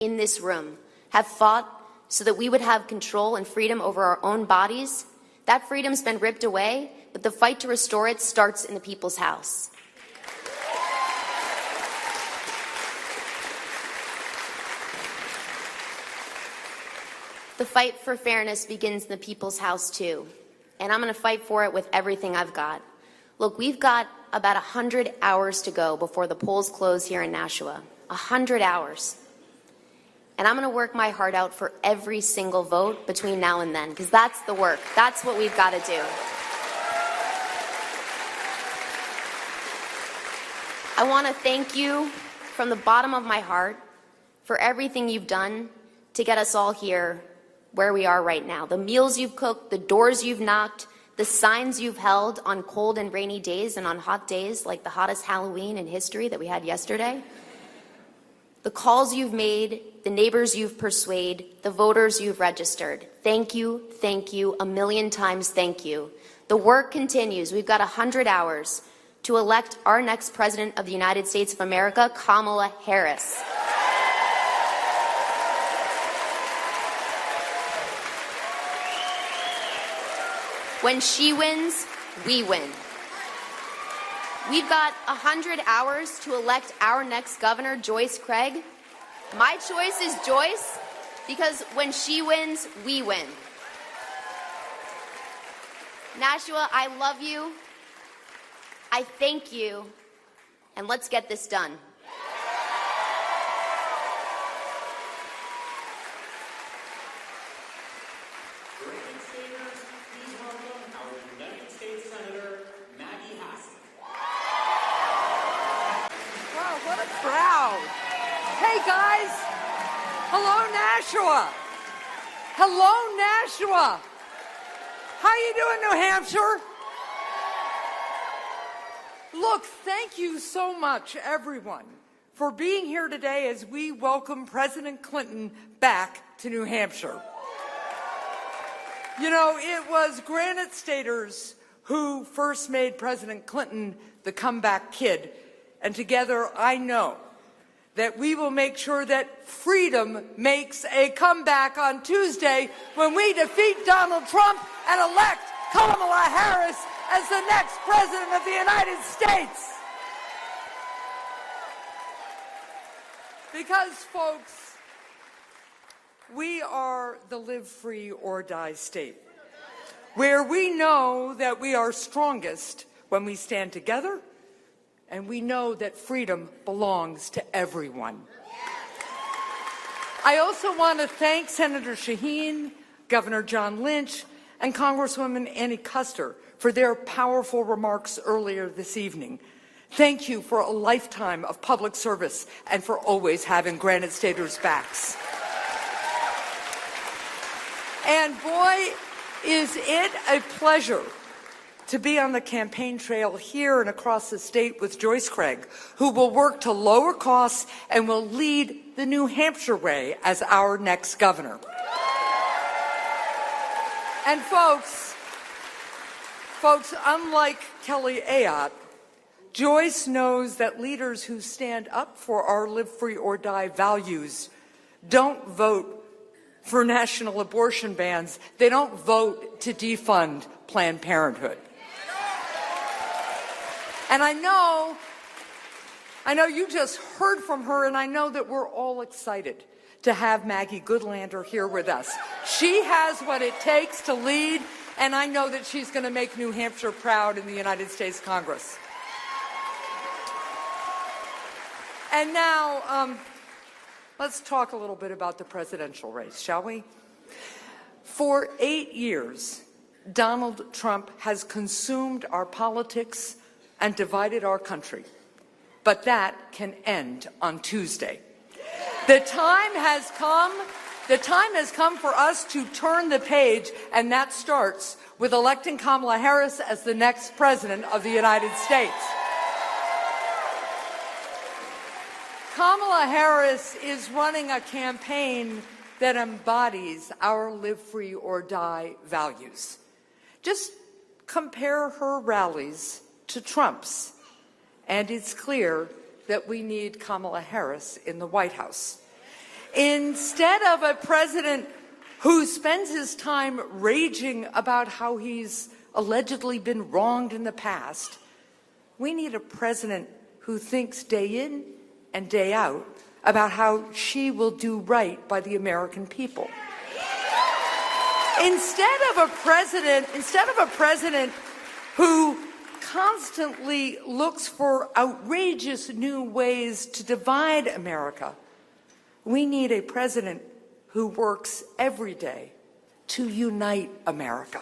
in this room have fought so that we would have control and freedom over our own bodies, that freedom's been ripped away, but the fight to restore it starts in the people's house. The fight for fairness begins in the people's house too, and I'm going to fight for it with everything I've got. Look, we've got about 100 hours to go before the polls close here in Nashua. 100 hours. And I'm going to work my heart out for every single vote between now and then, because that's the work. That's what we've got to do. I want to thank you from the bottom of my heart for everything you've done to get us all here where we are right now. The meals you've cooked, the doors you've knocked, the signs you've held on cold and rainy days and on hot days like the hottest Halloween in history that we had yesterday. The calls you've made, the neighbors you've persuaded, the voters you've registered. Thank you, a million times thank you. The work continues. We've got 100 hours to elect our next President of the United States of America, Kamala Harris. When she wins, we win. We've got 100 hours to elect our next governor, Joyce Craig. My choice is Joyce because when she wins, we win. Nashua, I love you. I thank you. And let's get this done. Hey guys, hello Nashua. Hello Nashua. How you doing, New Hampshire? Look, thank you so much, everyone, for being here today as we welcome President Clinton back to New Hampshire. You know, it was Granite Staters who first made President Clinton the comeback kid, and together I know that we will make sure that freedom makes a comeback on Tuesday when we defeat Donald Trump and elect Kamala Harris as the next President of the United States. Because, folks, we are the live free or die state, where we know that we are strongest when we stand together, and we know that freedom belongs to everyone. I also want to thank Senator Shaheen, Governor John Lynch, and Congresswoman Annie Kuster for their powerful remarks earlier this evening. Thank you for a lifetime of public service and for always having Granite Staters' backs. And boy, is it a pleasure to be on the campaign trail here and across the state with Joyce Craig, who will work to lower costs and will lead the New Hampshire way as our next governor. And folks, unlike Kelly Ayotte, Joyce knows that leaders who stand up for our live free or die values don't vote for national abortion bans. They don't vote to defund Planned Parenthood. And I know you just heard from her, and I know that we're all excited to have Maggie Goodlander here with us. She has what it takes to lead, and I know that she's going to make New Hampshire proud in the United States Congress. And now, let's talk a little bit about the presidential race, shall we? For 8 years, Donald Trump has consumed our politics and divided our country. But that can end on Tuesday. The time has come for us to turn the page, and that starts with electing Kamala Harris as the next President of the United States. Kamala Harris is running a campaign that embodies our live free or die values. Just compare her rallies to Trump's, and it's clear that we need Kamala Harris in the White House. Instead of a president who spends his time raging about how he's allegedly been wronged in the past, we need a president who thinks day in and day out about how she will do right by the American people. Instead of a president who constantly looks for outrageous new ways to divide America, we need a president who works every day to unite America.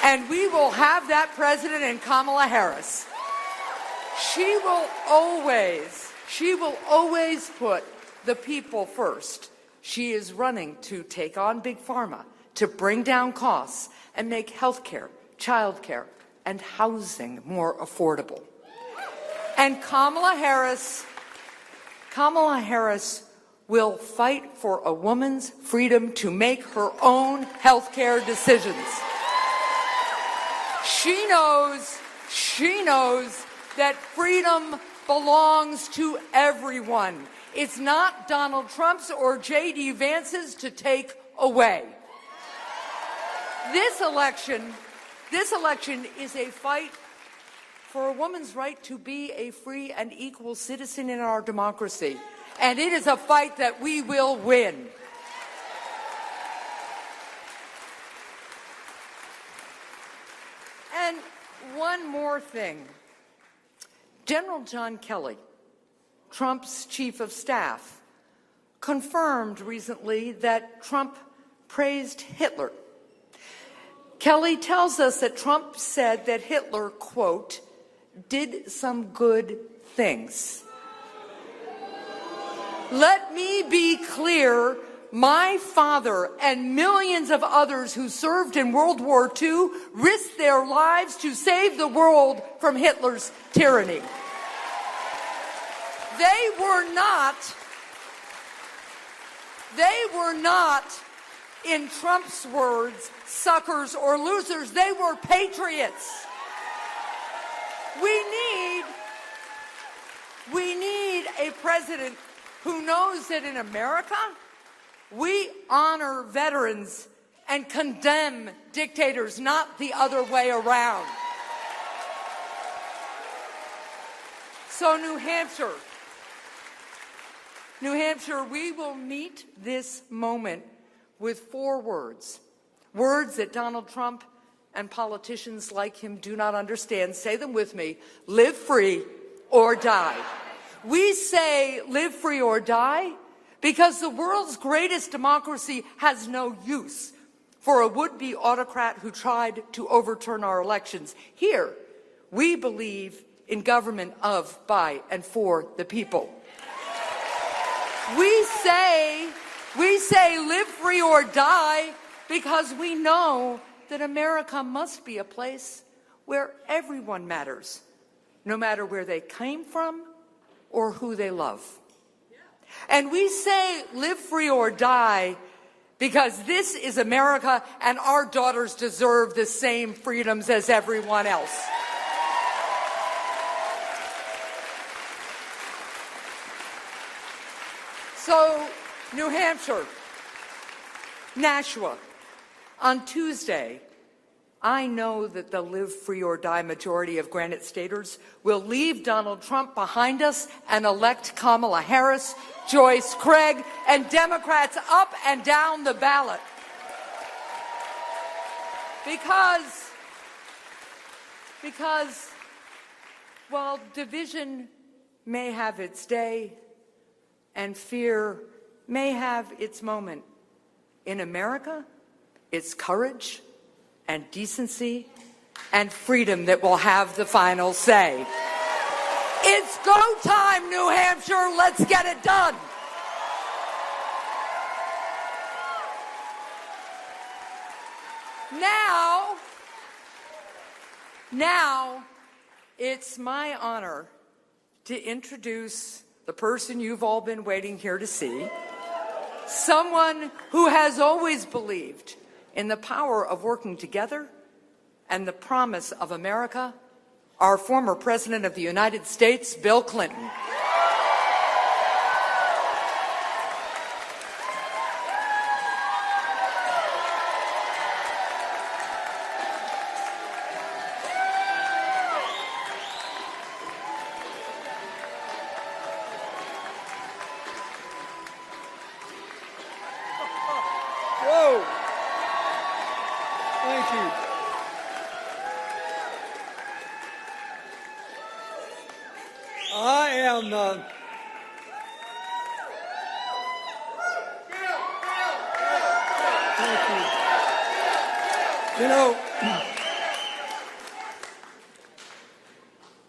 And we will have that president in Kamala Harris. She will always put the people first. She is running to take on Big Pharma, to bring down costs and make health care, child care, and housing more affordable. And Kamala Harris will fight for a woman's freedom to make her own health care decisions. She knows that freedom belongs to everyone. It's not Donald Trump's or J.D. Vance's to take away. This election is a fight for a woman's right to be a free and equal citizen in our democracy. And it is a fight that we will win. And one more thing. General John Kelly, Trump's chief of staff, confirmed recently that Trump praised Hitler. Kelly tells us that Trump said that Hitler, quote, did some good things. Let me be clear, my father and millions of others who served in World War II risked their lives to save the world from Hitler's tyranny. They were not, in Trump's words, suckers or losers. They were patriots. We need a president who knows that in America, we honor veterans and condemn dictators, not the other way around. So New Hampshire, we will meet this moment with 4 words. Words that Donald Trump and politicians like him do not understand. Say them with me. Live free or die. We say live free or die because the world's greatest democracy has no use for a would-be autocrat who tried to overturn our elections. Here, we believe in government of, by, and for the people. We say live free or die because we know that America must be a place where everyone matters, no matter where they came from or who they love. And we say live free or die because this is America and our daughters deserve the same freedoms as everyone else. So, New Hampshire, Nashua, on Tuesday, I know that the live free or die majority of Granite Staters will leave Donald Trump behind us and elect Kamala Harris, Joyce Craig, and Democrats up and down the ballot. Because while division may have its day and fear may have its moment, in America, it's courage and decency and freedom that will have the final say. It's go time, New Hampshire. Let's get it done. Now, it's my honor to introduce the person you've all been waiting here to see, someone who has always believed in the power of working together and the promise of America, our former President of the United States, Bill Clinton. You know,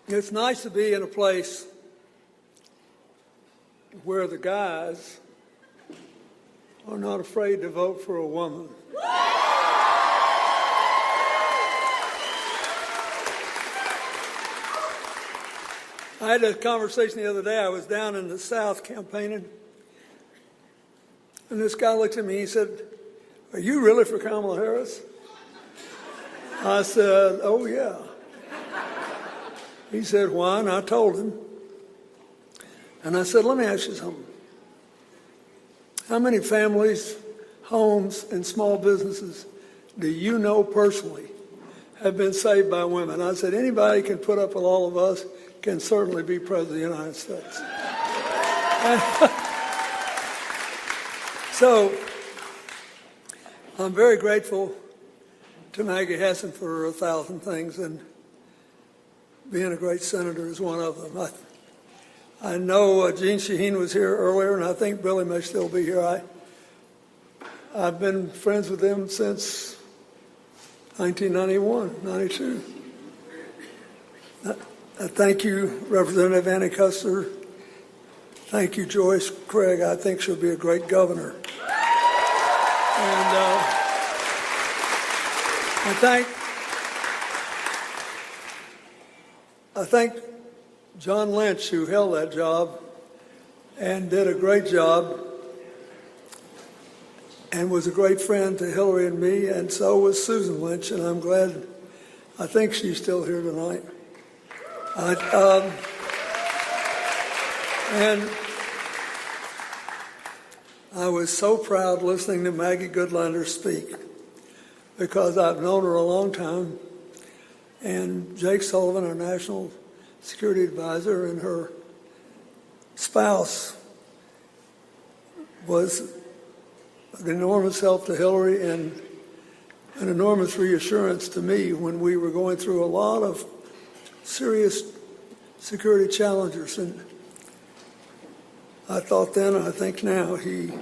it's nice to be in a place where the guys are not afraid to vote for a woman. I had a conversation the other day. I was down in the South campaigning, and this guy looked at me. He said, "Are you really for Kamala Harris?" I said, "Oh, yeah." He said, "Why?" And I told him. And I said, "Let me ask you something. How many families, homes, and small businesses do you know personally have been saved by women?" I said, "Anybody can put up with all of us can certainly be President of the United States." So I'm very grateful to Maggie Hassan for 1,000 things, and being a great senator is one of them. I know Jean Shaheen was here earlier, and I think Billy may still be here. I've been friends with them since 1991, 92. Thank you, Representative Annie Custer. Thank you, Joyce Craig. I think she'll be a great governor. And I thank John Lynch, who held that job and did a great job and was a great friend to Hillary and me, and so was Susan Lynch, and I'm glad, I think she's still here tonight. And I was so proud listening to Maggie Goodlander speak, because I've known her a long time, and Jake Sullivan, our national security advisor, and her spouse was an enormous help to Hillary and an enormous reassurance to me when we were going through a lot of serious security challenges. And I thought then, and I think now, he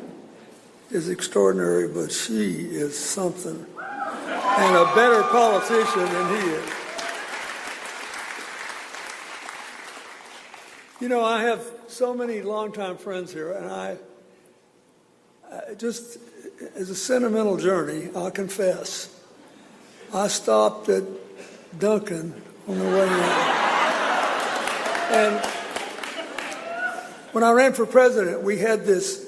is extraordinary, but she is something, and a better politician than he is. You know, I have so many longtime friends here, and I just, as a sentimental journey, I'll confess, I stopped at Dunkin' on the way in. And when I ran for president, we had this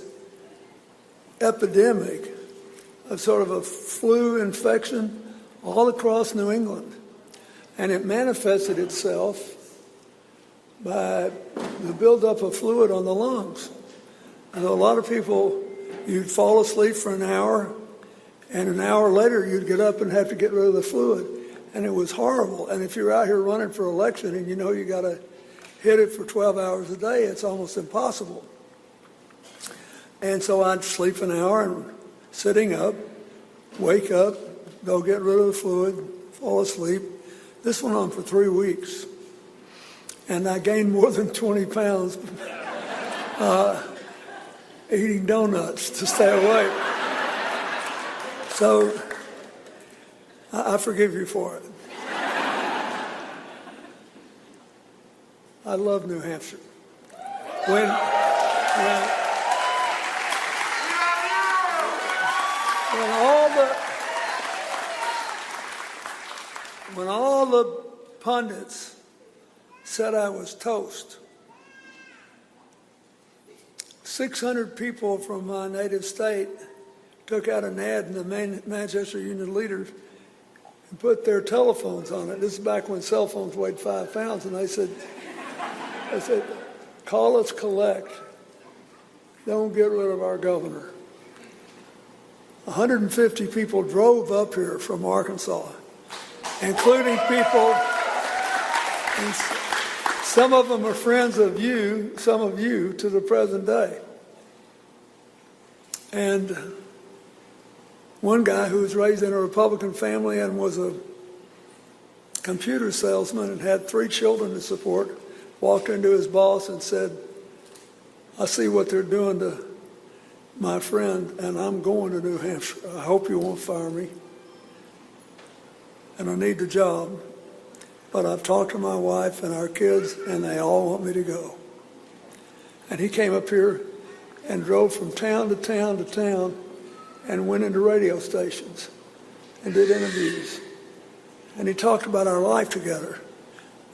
epidemic of sort of a flu infection all across New England. And it manifested itself by the buildup of fluid on the lungs. And a lot of people, you'd fall asleep for an hour, and an hour later you'd get up and have to get rid of the fluid. And it was horrible. And if you're out here running for election and you know you got to hit it for 12 hours a day, it's almost impossible. And so I'd sleep an hour and sitting up, wake up, go get rid of the fluid, fall asleep. This went on for 3 weeks. And I gained more than 20 pounds eating donuts to stay awake. So I forgive you for it. I love New Hampshire. When all the pundits said I was toast, 600 people from my native state took out an ad in the Manchester Union Leader and put their telephones on it. This is back when cell phones weighed 5 pounds, and they said, "Call us collect. Don't get rid of our governor." 150 people drove up here from Arkansas, including people, and some of them are friends of you, some of you, to the present day. And one guy who was raised in a Republican family and was a computer salesman and had 3 children to support walked into his boss and said, "I see what they're doing to my friend, and I'm going to New Hampshire. I hope you won't fire me." and I need the job, but I've talked to my wife and our kids, and they all want me to go. And he came up here and drove from town to town to town and went into radio stations and did interviews. And he talked about our life together.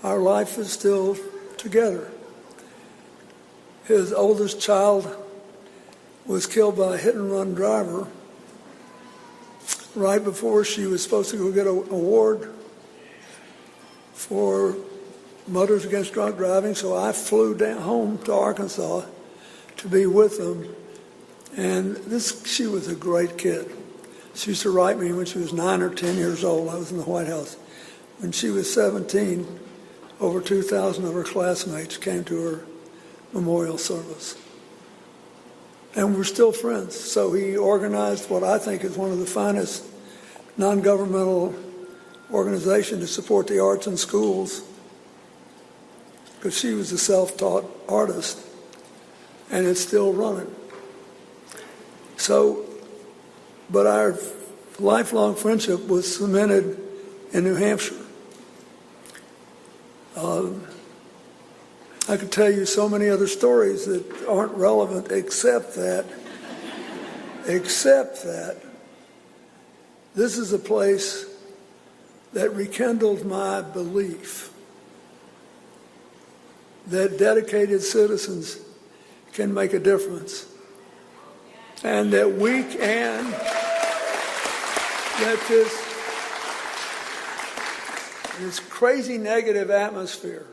Our life is still together. His oldest child was killed by a hit-and-run driver right before she was supposed to go get an award for Mothers Against Drunk Driving. So I flew down home to Arkansas to be with them. And she was a great kid. She used to write me when she was 9 or 10 years old. I was in the White House. When she was 17, over 2,000 of her classmates came to her memorial service. And we're still friends. So he organized what I think is one of the finest non-governmental organizations to support the arts in schools, because she was a self-taught artist, and it's still running. So, but our lifelong friendship was cemented in New Hampshire. I could tell you so many other stories that aren't relevant except that this is a place that rekindled my belief that dedicated citizens can make a difference, and that we can, that this crazy negative atmosphere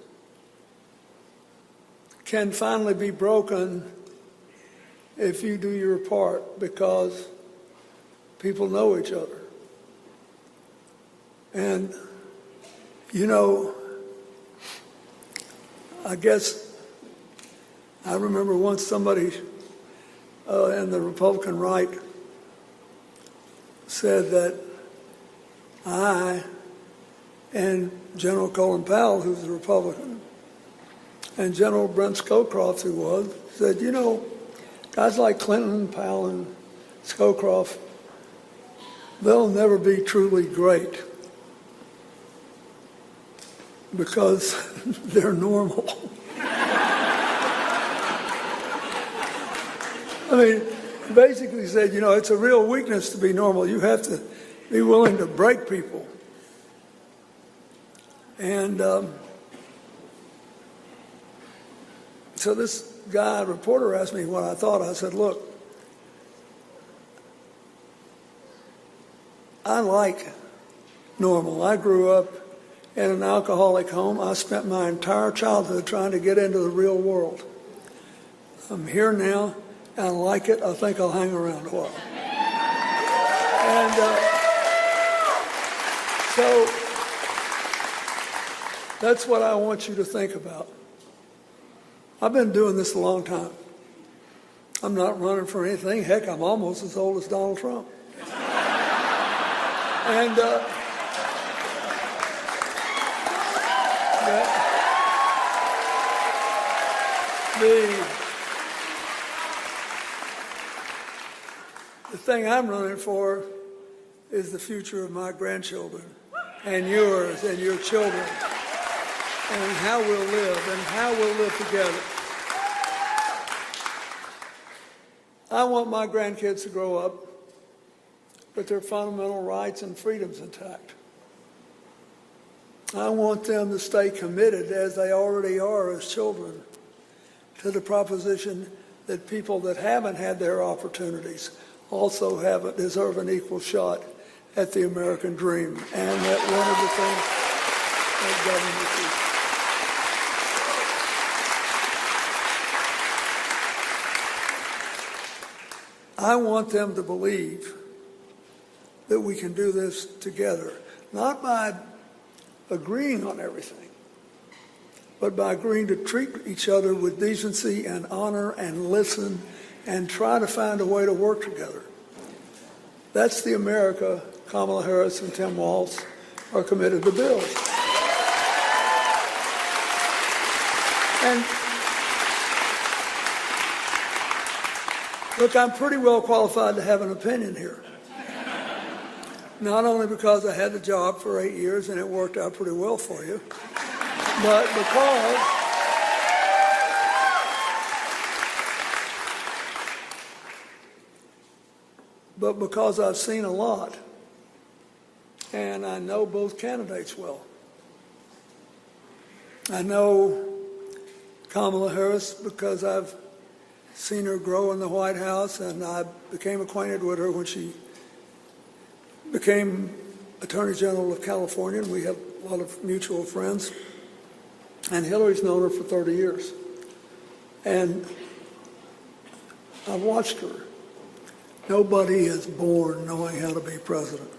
can finally be broken if you do your part, because people know each other. And, you know, I guess I remember once somebody in the Republican right said that I and General Colin Powell, who's a Republican, and General Brent Scowcroft, who was, said, you know, guys like Clinton, Powell, and Scowcroft, they'll never be truly great because they're normal. I mean, basically said, you know, it's a real weakness to be normal. You have to be willing to break people. And so this guy, reporter, asked me what I thought. I said, look, I like normal. I grew up in an alcoholic home. I spent my entire childhood trying to get into the real world. I'm here now, and I like it. I think I'll hang around a while. And so that's what I want you to think about. I've been doing this a long time. I'm not running for anything. Heck, I'm almost as old as Donald Trump. And the thing I'm running for is the future of my grandchildren and yours and your children, and how we'll live together. I want my grandkids to grow up with their fundamental rights and freedoms intact. I want them to stay committed, as they already are as children, to the proposition that people that haven't had their opportunities also deserve an equal shot at the American dream, and that one of the things that government is. I want them to believe that we can do this together, not by agreeing on everything, but by agreeing to treat each other with decency and honor and listen and try to find a way to work together. That's the America Kamala Harris and Tim Walz are committed to build. And look, I'm pretty well qualified to have an opinion here. not only because I had the job for 8 years and it worked out pretty well for you, but because I've seen a lot, and I know both candidates well. I know Kamala Harris because I've seen her grow in the White House, and I became acquainted with her when she became Attorney General of California, and we have a lot of mutual friends. And Hillary's known her for 30 years. And I've watched her. Nobody is born knowing how to be president.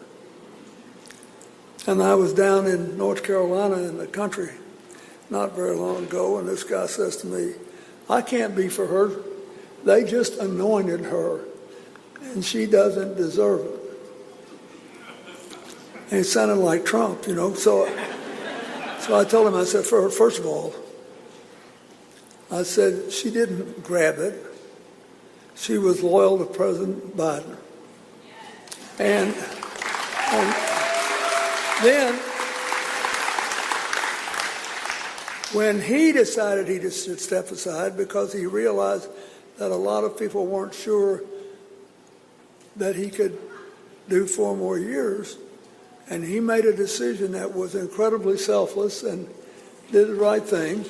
And I was down in North Carolina in the country not very long ago, and this guy says to me, I can't be for her. They just anointed her, and she doesn't deserve it. And it sounded like Trump, you know. So I told him, I said, first of all, I said, she didn't grab it. She was loyal to President Biden. And then, when he decided he just should step aside because he realized that a lot of people weren't sure that he could do 4 more years, and he made a decision that was incredibly selfless and did the right thing.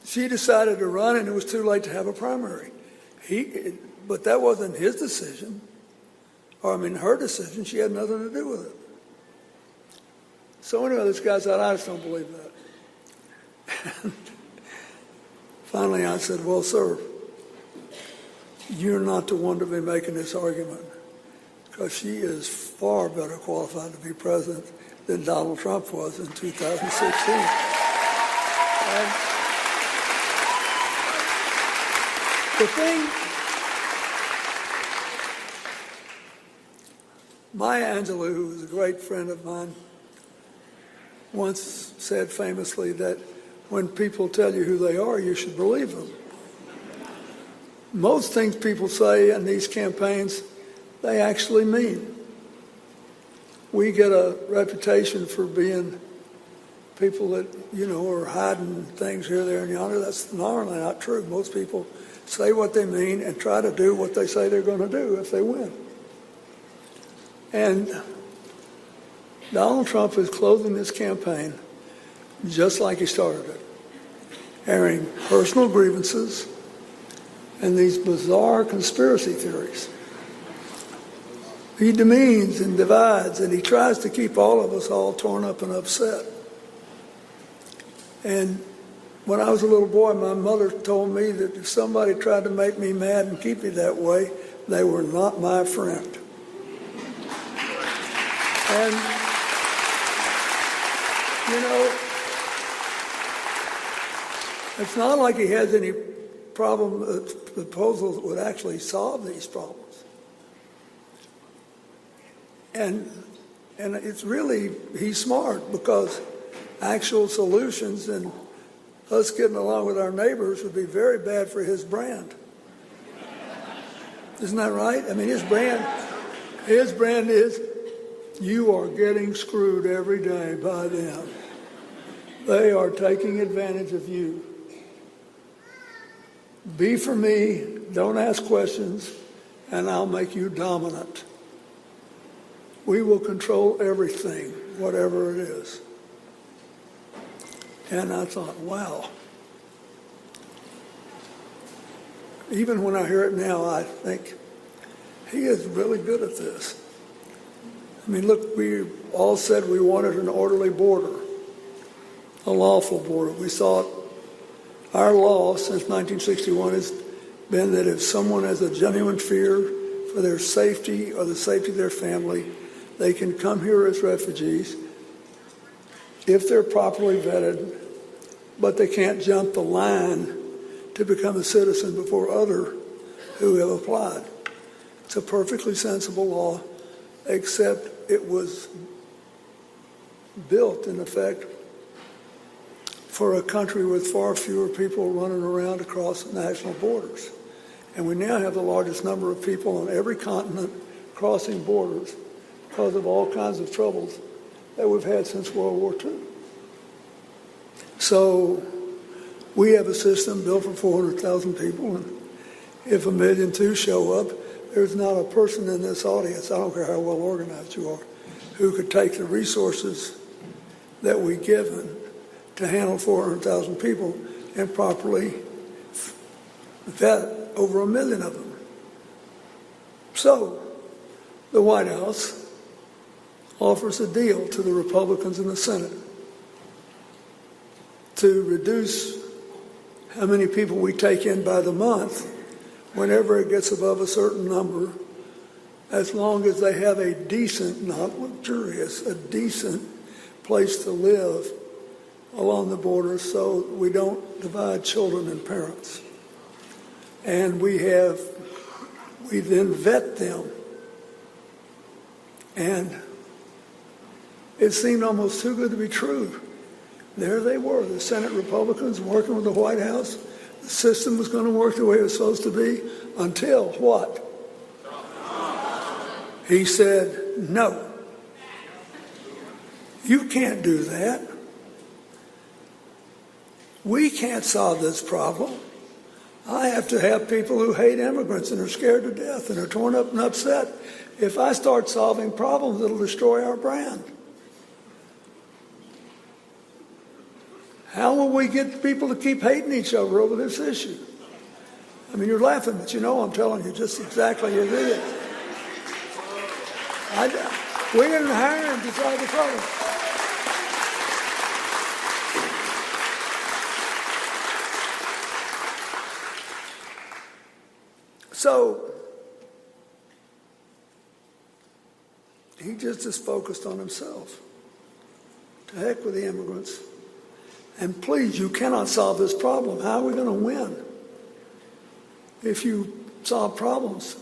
She decided to run, and it was too late to have a primary. But that wasn't his decision, her decision. She had nothing to do with it. So anyway, this guy said, I just don't believe that. And finally, I said, well, sir, you're not the one to be making this argument, because she is far better qualified to be president than Donald Trump was in 2016. And the thing, Maya Angelou, who was a great friend of mine, once said famously that when people tell you who they are, you should believe them. Most things people say in these campaigns, they actually mean. We get a reputation for being people that, are hiding things here, there, and yonder. That's normally not true. Most people say what they mean and try to do what they say they're going to do if they win. And Donald Trump is closing this campaign just like he started it, airing personal grievances and these bizarre conspiracy theories. He demeans and divides, and he tries to keep all of us all torn up and upset. And when I was a little boy, my mother told me that if somebody tried to make me mad and keep me that way, they were not my friend. And, it's not like he has any proposals that would actually solve these problems. And it's really, he's smart, because actual solutions and us getting along with our neighbors would be very bad for his brand. Isn't that right? His brand is, you are getting screwed every day by them. They are taking advantage of you. Be for me, don't ask questions, and I'll make you dominant. We will control everything, whatever it is. And I thought, wow. Even when I hear it now, I think he is really good at this. Look, we all said we wanted an orderly border, a lawful border. We saw it. Our law since 1961 has been that if someone has a genuine fear for their safety or the safety of their family, they can come here as refugees if they're properly vetted, but they can't jump the line to become a citizen before others who have applied. It's a perfectly sensible law, except it was built, in effect, for a country with far fewer people running around across the national borders. And we now have the largest number of people on every continent crossing borders because of all kinds of troubles that we've had since World War II. So we have a system built for 400,000 people, and if 1.2 million show up, there's not a person in this audience, I don't care how well organized you are, who could take the resources that we've given to handle 400,000 people and properly vet over 1 million of them. So the White House offers a deal to the Republicans in the Senate to reduce how many people we take in by the month whenever it gets above a certain number, as long as they have a decent, not luxurious, a decent place to live along the border so we don't divide children and parents. And we then vet them. And it seemed almost too good to be true. There they were, the Senate Republicans working with the White House. The system was going to work the way it was supposed to be until what? He said, no. You can't do that. We can't solve this problem. I have to have people who hate immigrants and are scared to death and are torn up and upset. If I start solving problems, it'll destroy our brand. How will we get people to keep hating each other over this issue? I mean, you're laughing, but you know I'm telling you just exactly as it is. We didn't hire him to solve the problem. So he just is focused on himself. To heck with the immigrants. And please, you cannot solve this problem. How are we going to win if you solve problems?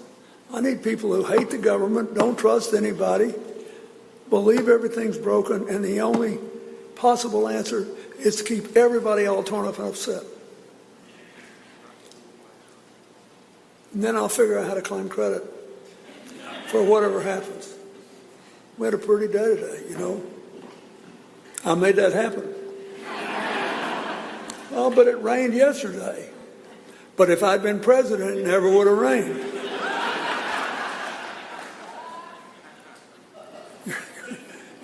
I need people who hate the government, don't trust anybody, believe everything's broken, and the only possible answer is to keep everybody all torn up and upset. And then I'll figure out how to claim credit for whatever happens. We had a pretty day today, you know. I made that happen. Oh, but it rained yesterday. But if I'd been president, it never would have rained.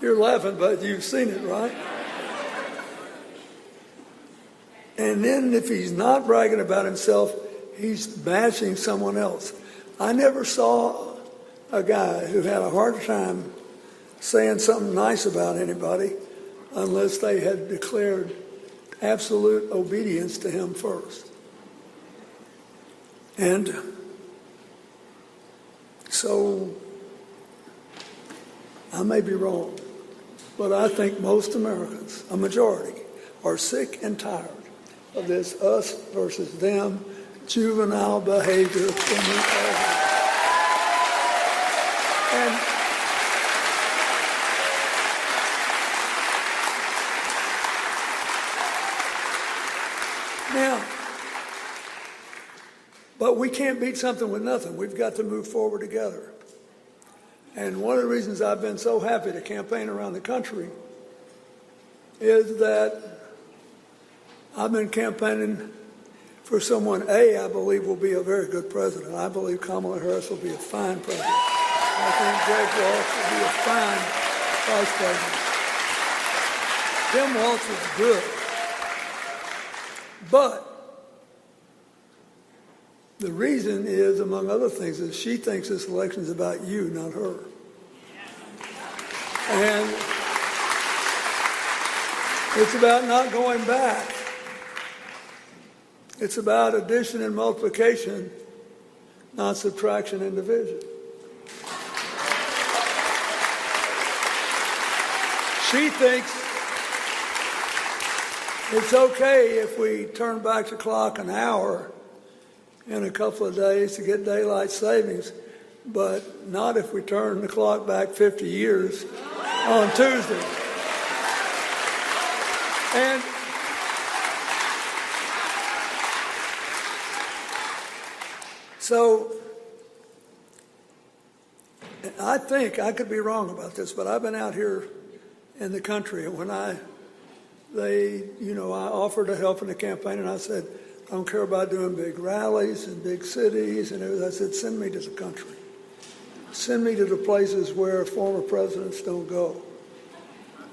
You're laughing, but you've seen it, right? And then if he's not bragging about himself, he's bashing someone else. I never saw a guy who had a hard time saying something nice about anybody unless they had declared absolute obedience to him first. And so I may be wrong, but I think most Americans, a majority, are sick and tired of this us versus them juvenile behavior from the president. And now, but we can't beat something with nothing. We've got to move forward together. And one of the reasons I've been so happy to campaign around the country is that I've been campaigning for someone, I believe will be a very good president. I believe Kamala Harris will be a fine president. I think Greg Walsh will be a fine vice president. Tim Walsh is good. But the reason is, among other things, is she thinks this election is about you, not her. And it's about not going back. It's about addition and multiplication, not subtraction and division. She thinks it's okay if we turn back the clock an hour in a couple of days to get daylight savings, but not if we turn the clock back 50 years on Tuesday. And So I think, I could be wrong about this, but I've been out here in the country, and when I offered to help in the campaign, and I said, I don't care about doing big rallies in big cities and everything. I said, send me to the country. Send me to the places where former presidents don't go.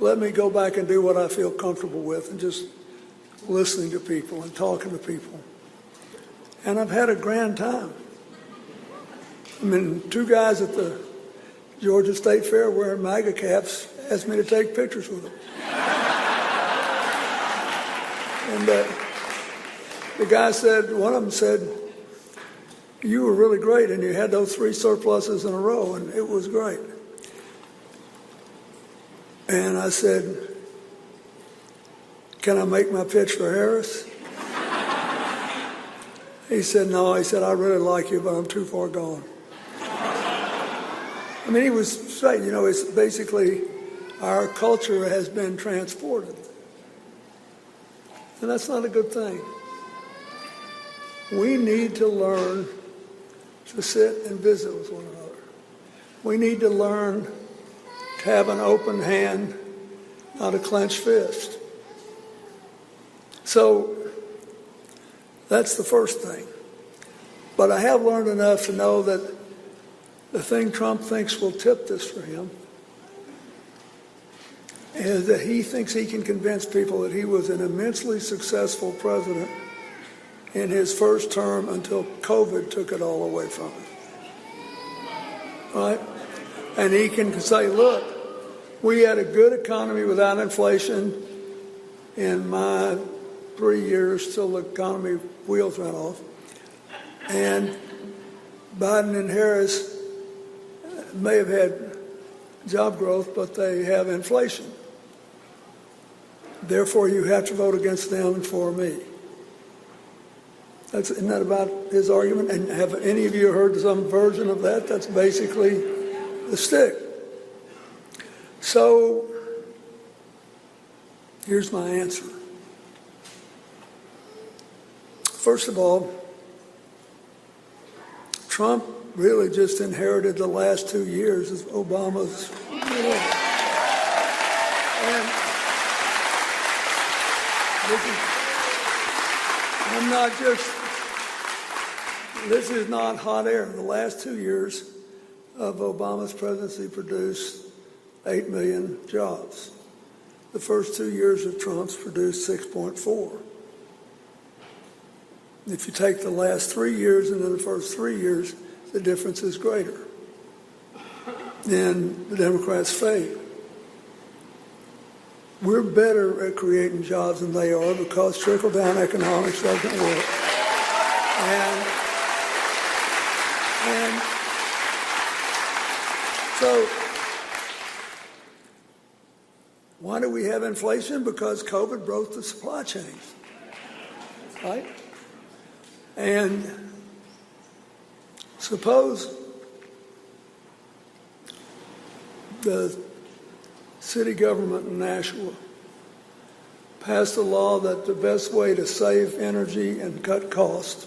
Let me go back and do what I feel comfortable with and just listening to people and talking to people. And I've had a grand time. I mean, two guys at the Georgia State Fair wearing MAGA caps asked me to take pictures with them. And the guy said, one of them said, you were really great, and you had those 3 surpluses in a row, and it was great. And I said, can I make my pitch for Harris? He said, no. He said, I really like you, but I'm too far gone. I mean, he was straight. You know, it's basically our culture has been transported. And that's not a good thing. We need to learn to sit and visit with one another. We need to learn to have an open hand, not a clenched fist. So that's the first thing. But I have learned enough to know that the thing Trump thinks will tip this for him is that he thinks he can convince people that he was an immensely successful president in his first term until COVID took it all away from him. Right? And he can say, look, we had a good economy without inflation in my 3 years till the economy wheels went off. And Biden and Harris may have had job growth, but they have inflation. Therefore, you have to vote against them and for me. Isn't that about his argument? And have any of you heard some version of that? That's basically the stick. So here's my answer. First of all, Trump really just inherited the last 2 years of Obama's. And this is not hot air. The last 2 years of Obama's presidency produced 8 million jobs. The first 2 years of Trump's produced 6.4. If you take the last 3 years and then the first 3 years, the difference is greater. And the Democrats failed. We're better at creating jobs than they are because trickle-down economics doesn't work. And so why do we have inflation? Because COVID broke the supply chains, right? And suppose the city government in Nashua passed a law that the best way to save energy and cut costs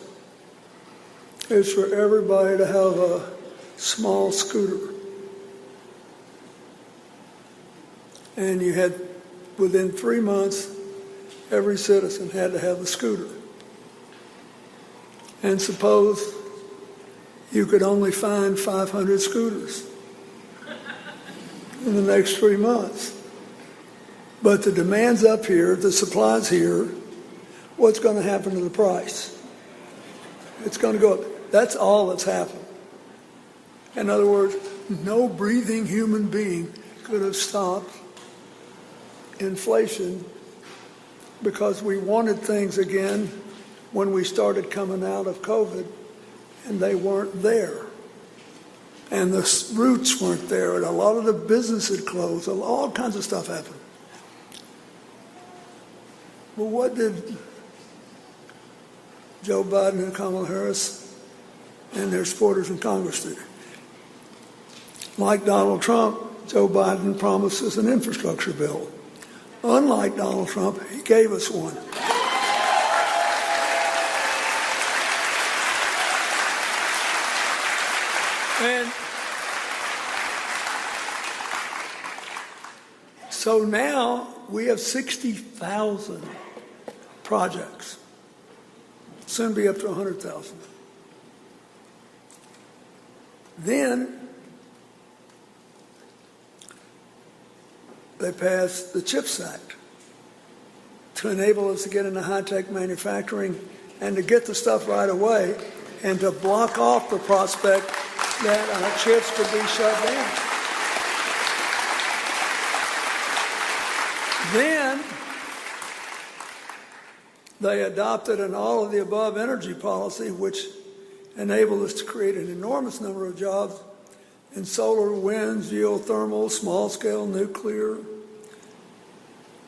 is for everybody to have a small scooter. And you had, within 3 months, every citizen had to have a scooter. And suppose you could only find 500 scooters in the next 3 months. But the demand's up here, the supply's here. What's going to happen to the price? It's going to go up. That's all that's happened. In other words, no breathing human being could have stopped inflation because we wanted things again when we started coming out of COVID, and they weren't there. And the roots weren't there, and a lot of the business had closed, all kinds of stuff happened. Well, what did Joe Biden and Kamala Harris and their supporters in Congress do? Like Donald Trump, Joe Biden promised us an infrastructure bill. Unlike Donald Trump, he gave us one. 1 And so now we have 60,000 projects, soon be up to 100,000. Then they passed the CHIPS Act to enable us to get into high-tech manufacturing and to get the stuff right away and to block off the prospect that our chips could be shut down. Then they adopted an all-of-the-above energy policy, which enabled us to create an enormous number of jobs in solar, wind, geothermal, small-scale nuclear,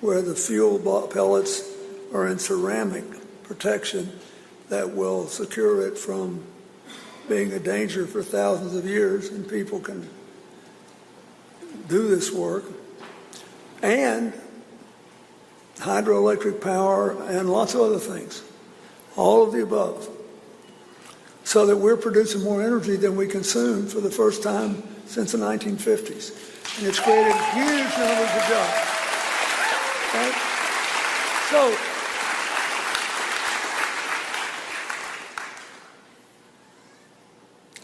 where the fuel pellets are in ceramic protection that will secure it from being a danger for thousands of years, and people can do this work. And hydroelectric power and lots of other things, all of the above, so that we're producing more energy than we consume for the first time since the 1950s. And it's created huge numbers of jobs. Right? So,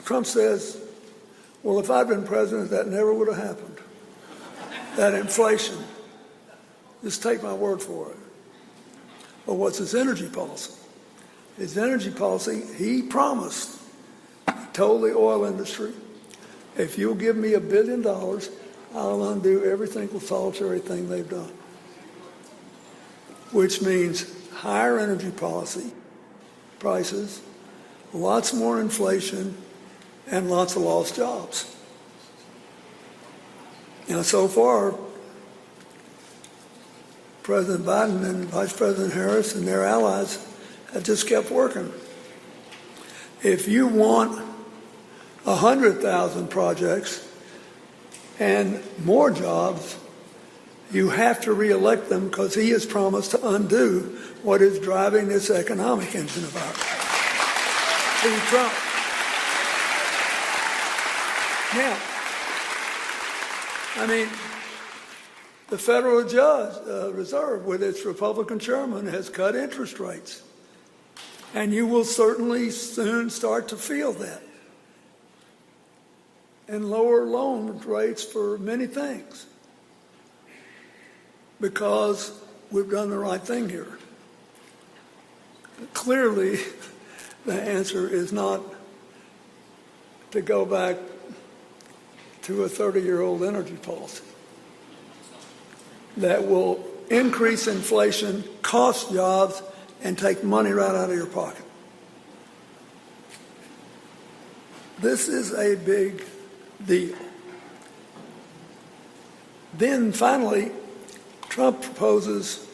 Trump says, well, if I'd been president, that never would have happened. That inflation. Just take my word for it. But what's his energy policy? His energy policy, he promised, told the oil industry, if you'll give me $1 billion, I'll undo every single solitary thing they've done. Which means higher energy policy, prices, lots more inflation, and lots of lost jobs. Now, so far, President Biden and Vice President Harris and their allies have just kept working. If you want 100,000 projects and more jobs, you have to reelect them, because he has promised to undo what is driving this economic engine of ours. President Trump. Now, I mean, the Federal Reserve, with its Republican chairman, has cut interest rates. And you will certainly soon start to feel that. And lower loan rates for many things. Because we've done the right thing here. Clearly, the answer is not to go back to a 30-year-old energy policy that will increase inflation, cost jobs, and take money right out of your pocket. This is a big deal. Then finally, Trump proposes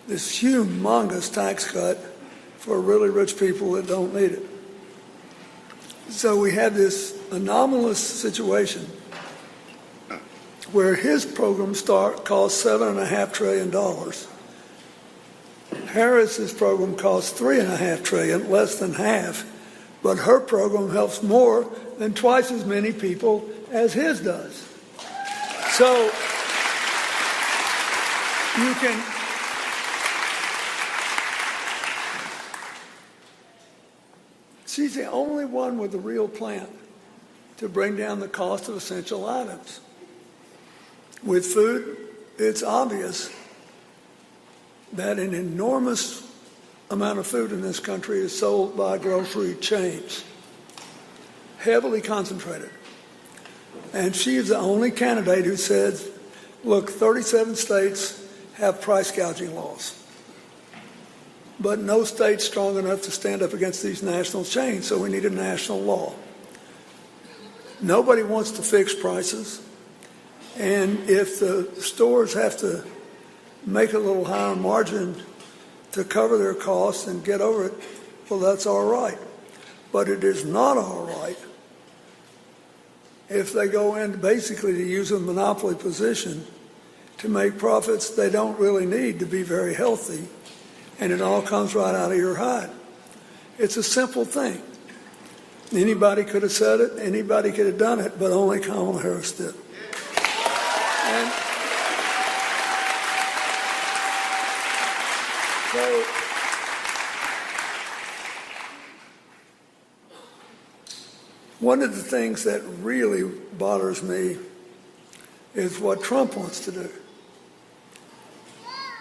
this humongous tax cut for really rich people that don't need it. So we have this anomalous situation where his program costs $7.5 trillion. Harris's program costs $3.5 trillion, less than half, but her program helps more than twice as many people as his does. So you can she's the only one with a real plan to bring down the cost of essential items. With food, it's obvious that an enormous amount of food in this country is sold by grocery chains, heavily concentrated. And she is the only candidate who says, look, 37 states have price gouging laws, but no state's strong enough to stand up against these national chains, so we need a national law. Nobody wants to fix prices, and if the stores have to make a little higher margin to cover their costs and get over it, well, that's all right. But it is not all right if they go in basically to use a monopoly position to make profits they don't really need to be very healthy, and it all comes right out of your hide. It's a simple thing. Anybody could have said it, anybody could have done it, but only Kamala Harris did. And so one of the things that really bothers me is what Trump wants to do,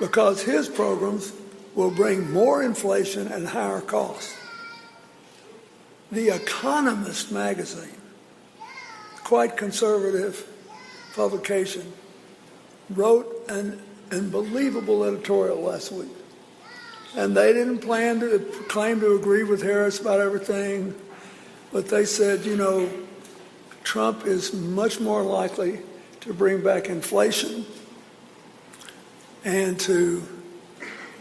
because his programs will bring more inflation and higher costs. The Economist magazine, quite conservative publication, wrote an unbelievable editorial last week. And they didn't claim to agree with Harris about everything, but they said, you know, Trump is much more likely to bring back inflation and to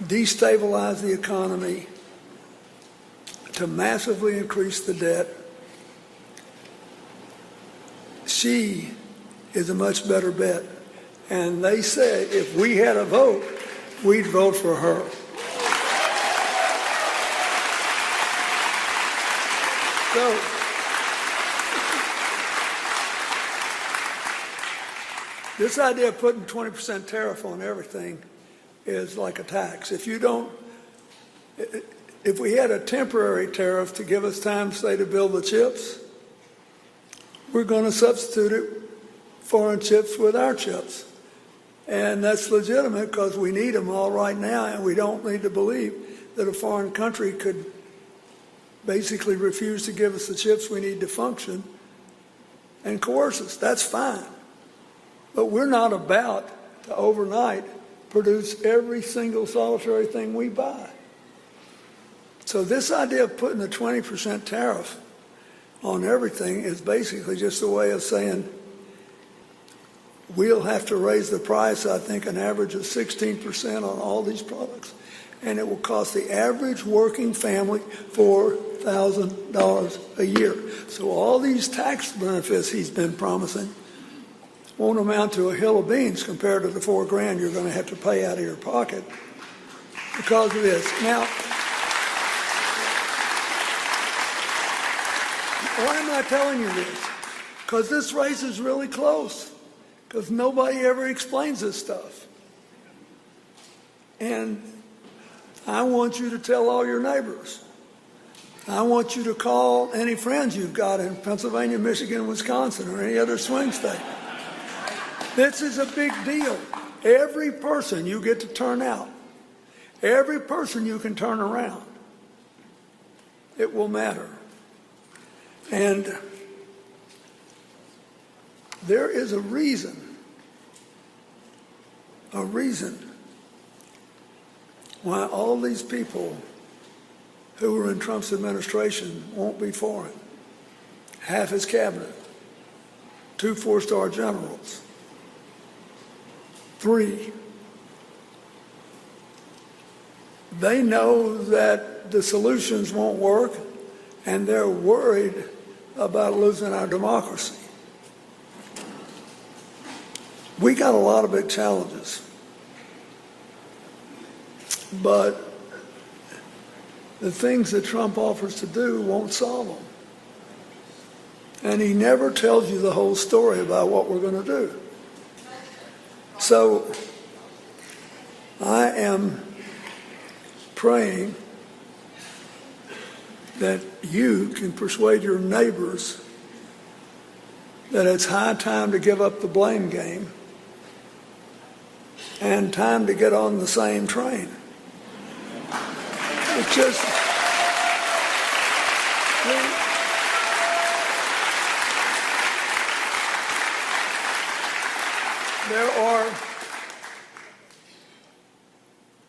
destabilize the economy, to massively increase the debt. She is a much better bet. And they said if we had a vote, we'd vote for her. So, this idea of putting 20% tariff on everything is like a tax. If we had a temporary tariff to give us time, say, to build the chips, we're going to substitute foreign chips with our chips. And that's legitimate because we need them all right now, and we don't need to believe that a foreign country could basically refuse to give us the chips we need to function and coerce us. That's fine. But we're not about to overnight produce every single solitary thing we buy. So this idea of putting a 20% tariff on everything is basically just a way of saying we'll have to raise the price, I think, an average of 16% on all these products. And it will cost the average working family $4,000 a year. So all these tax benefits he's been promising won't amount to a hill of beans compared to the $4,000 you're going to have to pay out of your pocket because of this. Now, why am I telling you this? Because this race is really close. Because nobody ever explains this stuff. And I want you to tell all your neighbors. I want you to call any friends you've got in Pennsylvania, Michigan, Wisconsin, or any other swing state. This is a big deal. Every person you get to turn out, every person you can turn around, it will matter. And there is a reason why all these people who were in Trump's administration won't be for him. Half his cabinet, 2 4-star generals, 3. They know that the solutions won't work, and they're worried about losing our democracy. We got a lot of big challenges, but the things that Trump offers to do won't solve them. And he never tells you the whole story about what we're going to do. So I am praying that you can persuade your neighbors that it's high time to give up the blame game and time to get on the same train. It's just,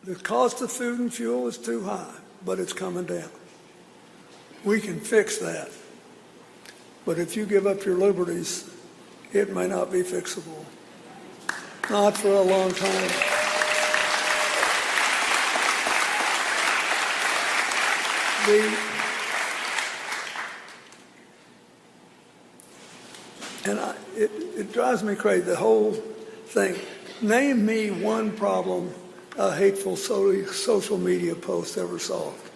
the cost of food and fuel is too high, but it's coming down. We can fix that. But if you give up your liberties, it may not be fixable. Not for a long time. It drives me crazy, the whole thing. Name me one problem a hateful social media post ever solved.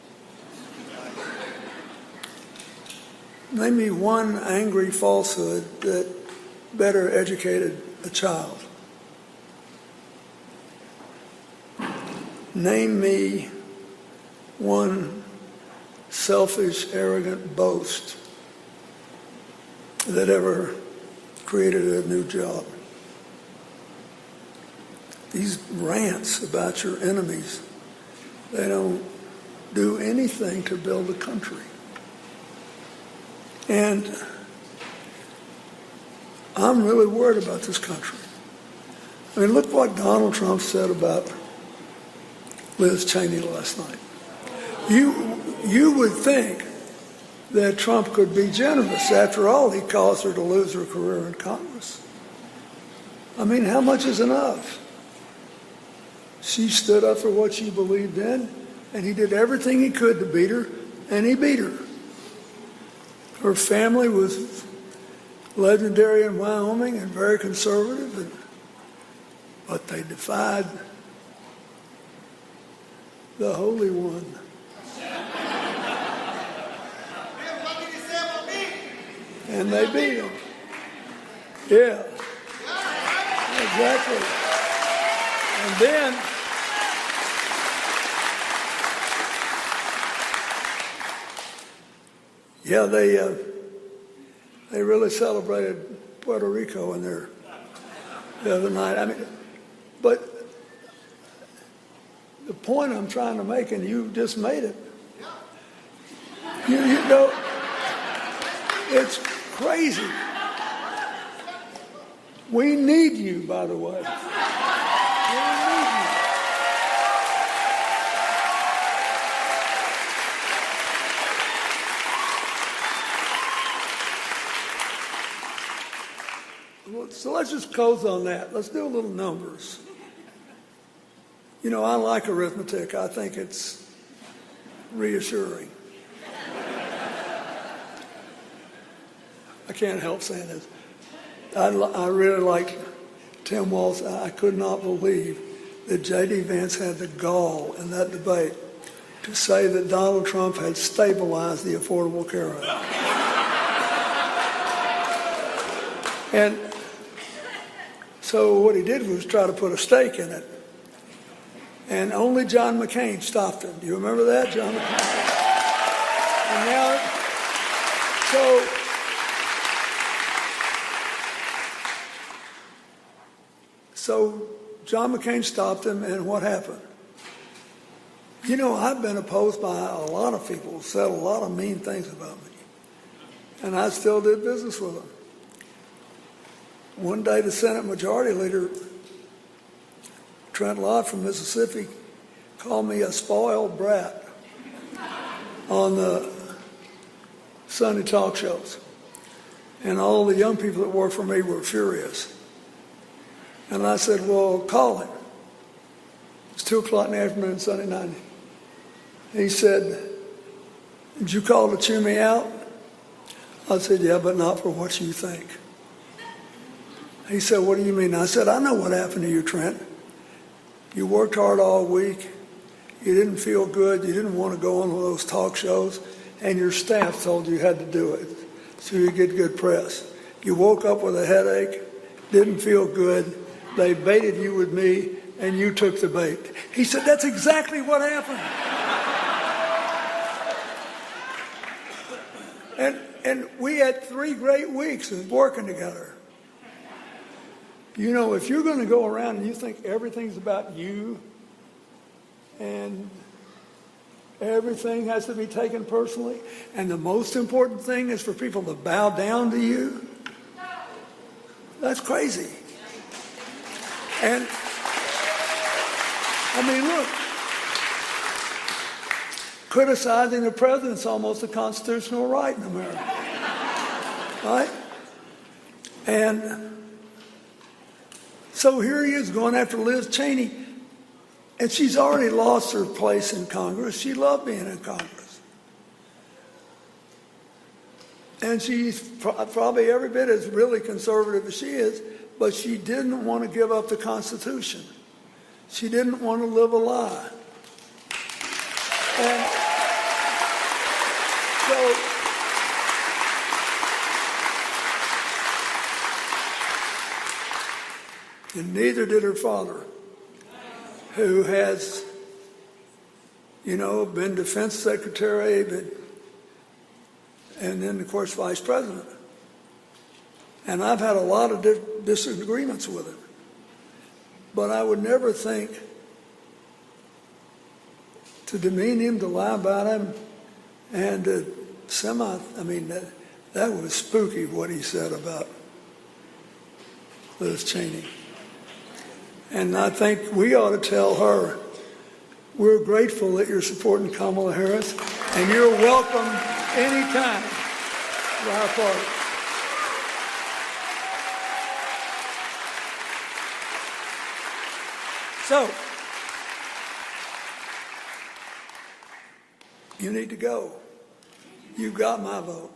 Name me one angry falsehood that better educated a child. Name me one selfish, arrogant boast that ever created a new job. These rants about your enemies, they don't do anything to build a country. And I'm really worried about this country. I mean, look what Donald Trump said about Liz Cheney last night. You would think that Trump could be generous. After all, he caused her to lose her career in Congress. I mean, how much is enough? She stood up for what she believed in, and he did everything he could to beat her, and he beat her. Her family was legendary in Wyoming and very conservative, but they defied the Holy One. And they beat him. Yeah, exactly. And then they really celebrated Puerto Rico in there the other night. I mean, but the point I'm trying to make, and you just made it. You know, it's crazy. We need you, by the way. We need you. So let's just close on that. Let's do a little numbers. You know, I like arithmetic. I think it's reassuring. I can't help saying this. I really like Tim Walz. I could not believe that J.D. Vance had the gall in that debate to say that Donald Trump had stabilized the Affordable Care Act. And so what he did was try to put a stake in it. And only John McCain stopped him. Do you remember that, John McCain? And now, so John McCain stopped him, and what happened? You know, I've been opposed by a lot of people who said a lot of mean things about me. And I still did business with them. One day, the Senate Majority Leader, Trent Lott from Mississippi, called me a spoiled brat on the Sunday talk shows. And all the young people that worked for me were furious. And I said, well, call him. It's 2 o'clock in the afternoon, Sunday night. He said, did you call to chew me out? I said, yeah, but not for what you think. He said, what do you mean? I said, I know what happened to you, Trent. You worked hard all week. You didn't feel good. You didn't want to go on one of those talk shows. And your staff told you had to do it so you get good press. You woke up with a headache, didn't feel good. They baited you with me, and you took the bait. He said, that's exactly what happened. And we had 3 great weeks of working together. You know, if you're going to go around and you think everything's about you and everything has to be taken personally, and the most important thing is for people to bow down to you, that's crazy. And, I mean, look, criticizing the president's almost a constitutional right in America, right? And so here he is going after Liz Cheney, and she's already lost her place in Congress. She loved being in Congress. And she's probably every bit as really conservative as she is, but she didn't want to give up the Constitution. She didn't want to live a lie. And so and neither did her father, who has, been defense secretary, and then, of course, vice president. And I've had a lot of disagreements with him. But I would never think to demean him, to lie about him, and to that was spooky what he said about Liz Cheney. And I think we ought to tell her, we're grateful that you're supporting Kamala Harris, and you're welcome anytime to our party. So, you need to go. You got my vote.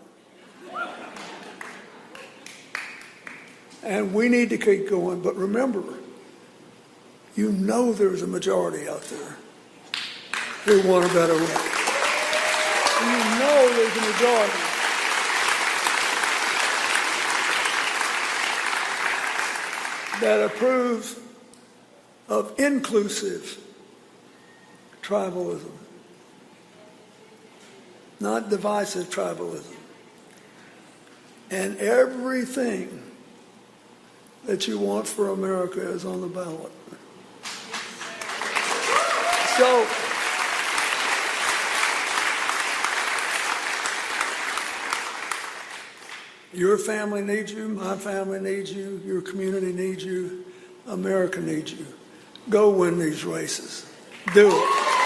And we need to keep going, but remember, there's a majority out there who want a better way. There's a majority that approves of inclusive tribalism, not divisive tribalism. And everything that you want for America is on the ballot. So, your family needs you, my family needs you, your community needs you, America needs you. Go win these races. Do it.